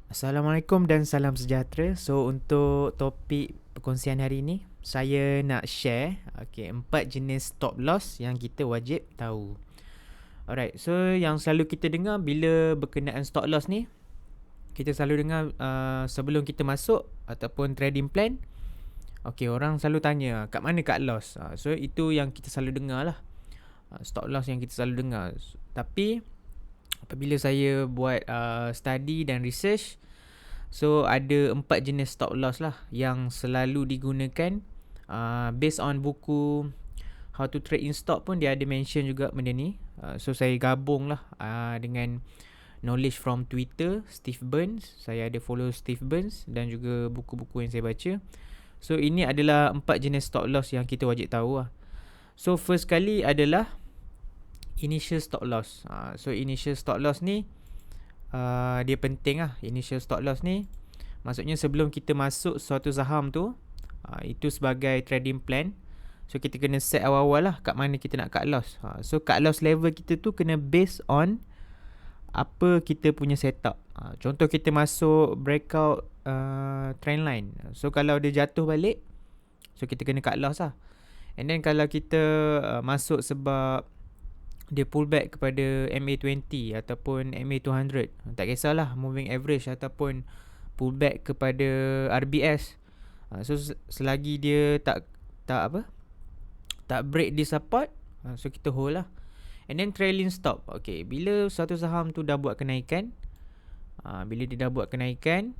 Assalamualaikum dan salam sejahtera. So untuk topik perkongsian hari ini, saya nak share 4 jenis stop loss yang kita wajib tahu. Alright, so yang selalu kita dengar bila berkenaan stop loss ni, kita selalu dengar sebelum kita masuk ataupun trading plan, orang selalu tanya kat mana kat loss. So itu yang kita selalu dengar lah. Stop loss yang kita selalu dengar. Tapi apabila saya buat study dan research, so ada 4 jenis stop loss lah yang selalu digunakan. Based on buku How to Trade in Stock pun dia ada mention juga benda ni. So saya gabung lah dengan knowledge from Twitter, Steve Burns. Saya ada follow Steve Burns dan juga buku-buku yang saya baca. So ini adalah 4 jenis stop loss yang kita wajib tahu lah. So first kali adalah initial stop loss. So initial stop loss ni dia penting lah. Initial stop loss ni maksudnya sebelum kita masuk suatu saham tu, itu sebagai trading plan. So kita kena set awal-awal lah kat mana kita nak cut loss. So cut loss level kita tu kena based on apa kita punya setup. Contoh kita masuk breakout trend line. So kalau dia jatuh balik, so kita kena cut loss lah. And then kalau kita masuk sebab dia pull back kepada MA20 ataupun MA200, tak kisahlah moving average ataupun pull back kepada RBS. So selagi dia tak break di support, so kita hold lah. And then trailing stop. Bila satu saham tu dah buat kenaikan, bila dia dah buat kenaikan,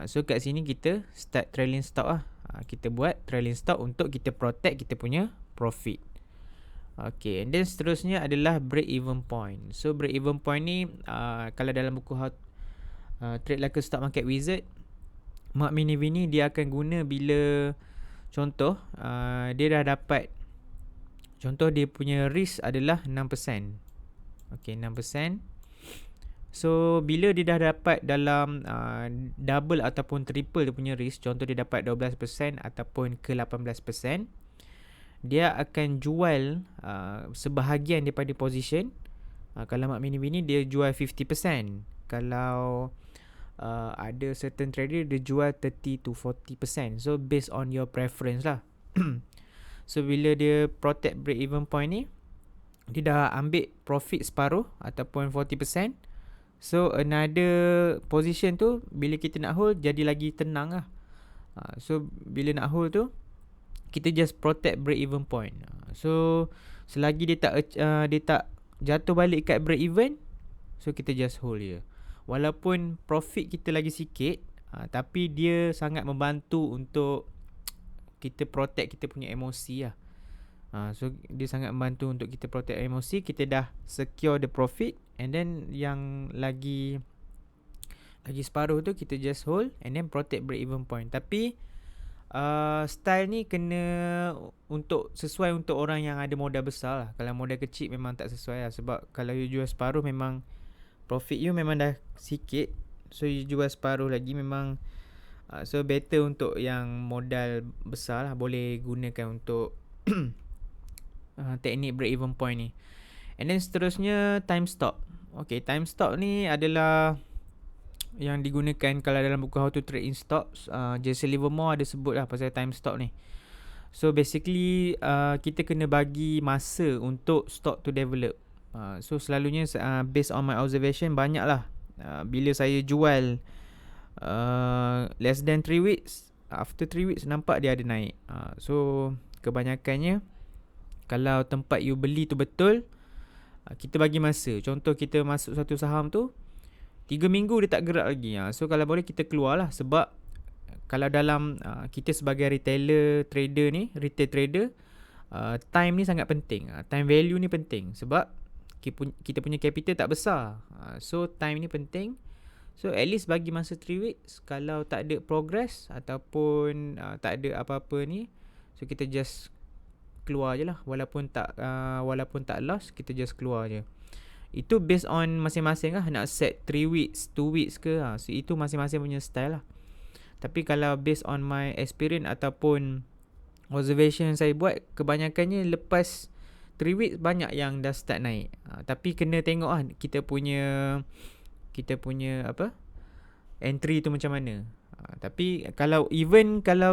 so kat sini kita start trailing stop lah. Kita buat trailing stop untuk kita protect kita punya profit. And then seterusnya adalah break even point. So break even point ni kalau dalam buku Trade Like a Stock Market Wizard, Mark Minervini dia akan guna bila contoh dia dah dapat, contoh dia punya risk adalah 6%. 6%. So bila dia dah dapat dalam double ataupun triple dia punya risk, contoh dia dapat 12% ataupun ke 18%, dia akan jual sebahagian daripada position. Kalau Mark Minervini dia jual 50%. Kalau ada certain trader dia jual 30 to 40%. So based on your preference lah. So bila dia protect break even point ni, dia dah ambil profit separuh ataupun 40%. So another position tu bila kita nak hold jadi lagi tenang lah. So bila nak hold tu, kita just protect break even point. So selagi dia tak jatuh balik kat break even, so kita just hold je. Walaupun profit kita lagi sikit, tapi dia sangat membantu untuk kita protect kita punya emosi lah. So dia sangat membantu untuk kita protect emosi. Kita dah secure the profit, and then yang lagi separuh tu kita just hold and then protect break even point. Tapi style ni kena sesuai untuk orang yang ada modal besar lah. Kalau modal kecil memang tak sesuai lah. Sebab kalau you jual separuh, memang profit you memang dah sikit. So you jual separuh lagi memang so better untuk yang modal besar lah, boleh gunakan untuk teknik break even point ni. And then seterusnya time stop. Time stop ni adalah yang digunakan kalau dalam buku How to Trade in Stocks. Jesse Livermore ada sebut lah pasal time stop ni. So basically kita kena bagi masa untuk stock to develop. So selalunya based on my observation, banyak lah bila saya jual less than 3 weeks, after 3 weeks nampak dia ada naik. So kebanyakannya kalau tempat you beli tu betul, kita bagi masa. Contoh kita masuk satu saham tu 3 minggu dia tak gerak lagi. So kalau boleh kita keluar lah. Sebab kalau dalam kita sebagai retailer trader ni, retail trader, time ni sangat penting. Time value ni penting. Sebab kita punya capital tak besar. So time ni penting. So at least bagi masa 3 weeks. Kalau tak ada progress ataupun tak ada apa-apa ni, so kita just keluar je lah. Walaupun tak loss, kita just keluar je. Itu based on masing-masing lah. Nak set 3 weeks, 2 weeks ke, so itu masing-masing punya style lah. Tapi kalau based on my experience ataupun observation yang saya buat, kebanyakannya lepas 3 weeks banyak yang dah start naik. Tapi kena tengok lah kita punya entry tu macam mana. Tapi kalau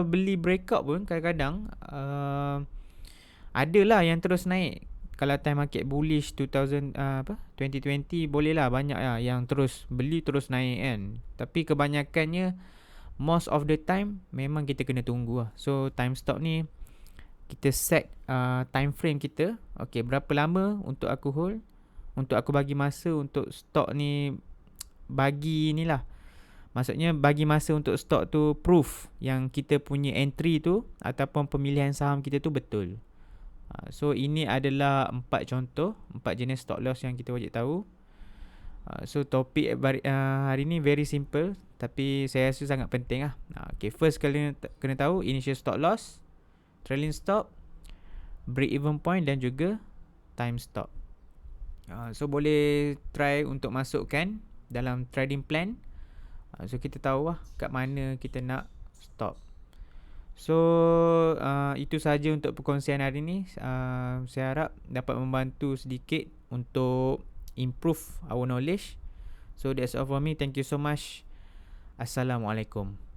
beli breakout pun kadang-kadang adalah yang terus naik. Kalau time market bullish 2020 boleh lah, banyak lah yang terus beli terus naik kan. Tapi kebanyakannya most of the time memang kita kena tunggu lah. So time stop ni kita set time frame kita. Okay, berapa lama untuk aku hold, untuk aku bagi masa untuk stok ni, bagi ni lah, maksudnya bagi masa untuk stok tu proof yang kita punya entry tu ataupun pemilihan saham kita tu betul. So ini adalah 4 contoh, 4 jenis stop loss yang kita wajib tahu. So topik hari ni very simple, tapi saya rasa sangat penting lah. Okay, first kena tahu initial stop loss, trailing stop, break even point dan juga time stop. So boleh try untuk masukkan dalam trading plan. So kita tahu lah kat mana kita nak stop. So itu sahaja untuk perkongsian hari ni. Saya harap dapat membantu sedikit untuk improve our knowledge. So that's all for me. Thank you so much. Assalamualaikum.